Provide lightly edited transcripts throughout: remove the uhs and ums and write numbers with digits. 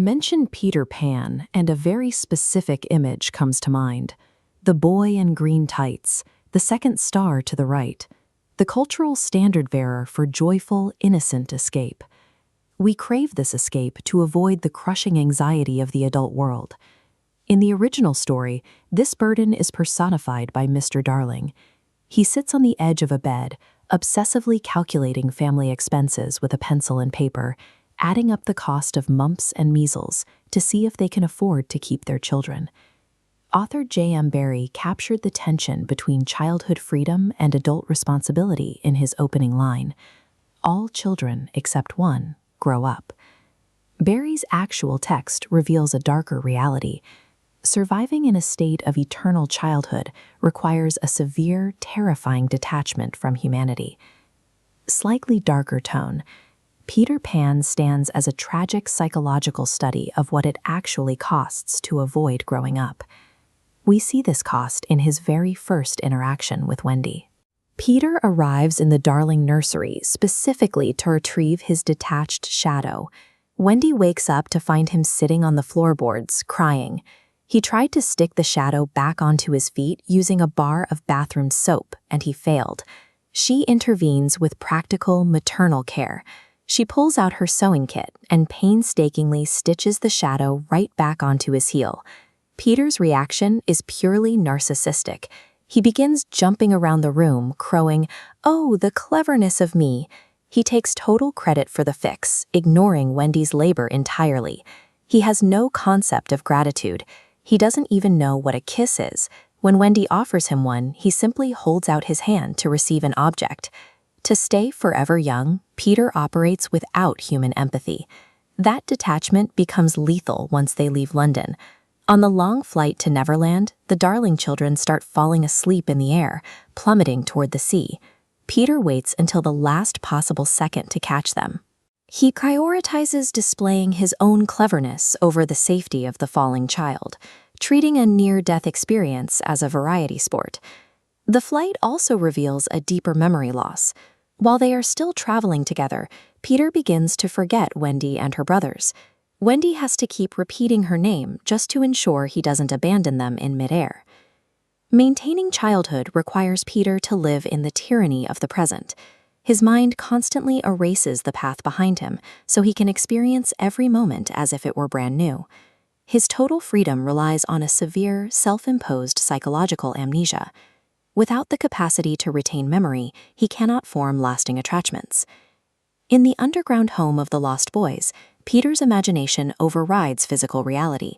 Mention Peter Pan, and a very specific image comes to mind. The boy in green tights, the second star to the right, the cultural standard-bearer for joyful, innocent escape. We crave this escape to avoid the crushing anxiety of the adult world. In the original story, this burden is personified by Mr. Darling. He sits on the edge of a bed, obsessively calculating family expenses with a pencil and paper, adding up the cost of mumps and measles to see if they can afford to keep their children. Author J.M. Barrie captured the tension between childhood freedom and adult responsibility in his opening line, "All children, except one, grow up." Barrie's actual text reveals a darker reality. Surviving in a state of eternal childhood requires a severe, terrifying detachment from humanity. Slightly darker tone, Peter Pan stands as a tragic psychological study of what it actually costs to avoid growing up. We see this cost in his very first interaction with Wendy. Peter arrives in the Darling nursery specifically to retrieve his detached shadow. Wendy wakes up to find him sitting on the floorboards, crying. He tried to stick the shadow back onto his feet using a bar of bathroom soap, and he failed. She intervenes with practical, maternal care. She pulls out her sewing kit and painstakingly stitches the shadow right back onto his heel. Peter's reaction is purely narcissistic. He begins jumping around the room, crowing, "Oh, the cleverness of me!" He takes total credit for the fix, ignoring Wendy's labor entirely. He has no concept of gratitude. He doesn't even know what a kiss is. When Wendy offers him one, he simply holds out his hand to receive an object. To stay forever young, Peter operates without human empathy. That detachment becomes lethal once they leave London. On the long flight to Neverland, the Darling children start falling asleep in the air, plummeting toward the sea. Peter waits until the last possible second to catch them. He prioritizes displaying his own cleverness over the safety of the falling child, treating a near-death experience as a variety sport. The flight also reveals a deeper memory loss. While they are still traveling together, Peter begins to forget Wendy and her brothers. Wendy has to keep repeating her name just to ensure he doesn't abandon them in midair. Maintaining childhood requires Peter to live in the tyranny of the present. His mind constantly erases the path behind him so he can experience every moment as if it were brand new. His total freedom relies on a severe, self-imposed psychological amnesia. Without the capacity to retain memory, he cannot form lasting attachments. In the underground home of the Lost Boys, Peter's imagination overrides physical reality.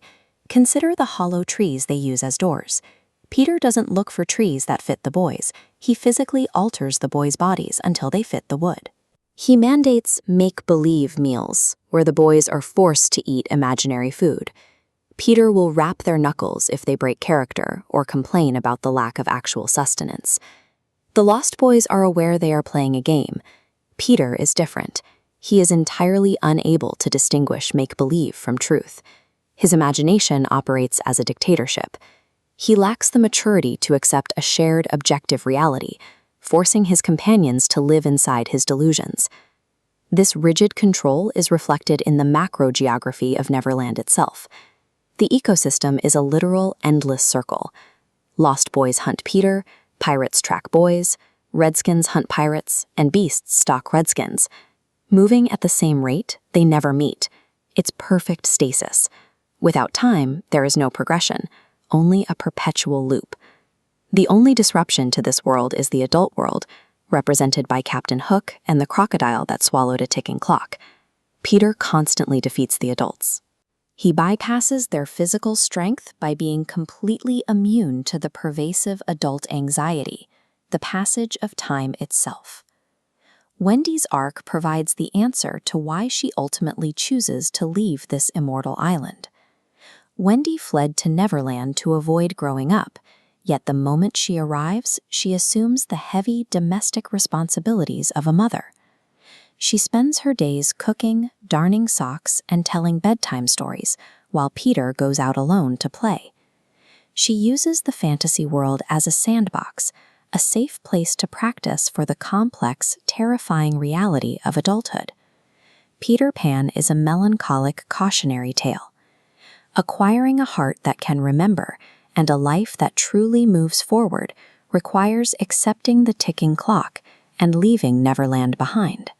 Consider the hollow trees they use as doors. Peter doesn't look for trees that fit the boys. He physically alters the boys' bodies until they fit the wood. He mandates make-believe meals, where the boys are forced to eat imaginary food. Peter will rap their knuckles if they break character or complain about the lack of actual sustenance. The Lost Boys are aware they are playing a game. Peter is different. He is entirely unable to distinguish make-believe from truth. His imagination operates as a dictatorship. He lacks the maturity to accept a shared objective reality, forcing his companions to live inside his delusions. This rigid control is reflected in the macro-geography of Neverland itself. The ecosystem is a literal, endless circle. Lost Boys hunt Peter, pirates track boys, redskins hunt pirates, and beasts stalk redskins. Moving at the same rate, they never meet. It's perfect stasis. Without time, there is no progression, only a perpetual loop. The only disruption to this world is the adult world, represented by Captain Hook and the crocodile that swallowed a ticking clock. Peter constantly defeats the adults. He bypasses their physical strength by being completely immune to the pervasive adult anxiety, the passage of time itself. Wendy's arc provides the answer to why she ultimately chooses to leave this immortal island. Wendy fled to Neverland to avoid growing up, yet the moment she arrives, she assumes the heavy domestic responsibilities of a mother. She spends her days cooking, darning socks, and telling bedtime stories, while Peter goes out alone to play. She uses the fantasy world as a sandbox, a safe place to practice for the complex, terrifying reality of adulthood. Peter Pan is a melancholic cautionary tale. Acquiring a heart that can remember and a life that truly moves forward requires accepting the ticking clock and leaving Neverland behind.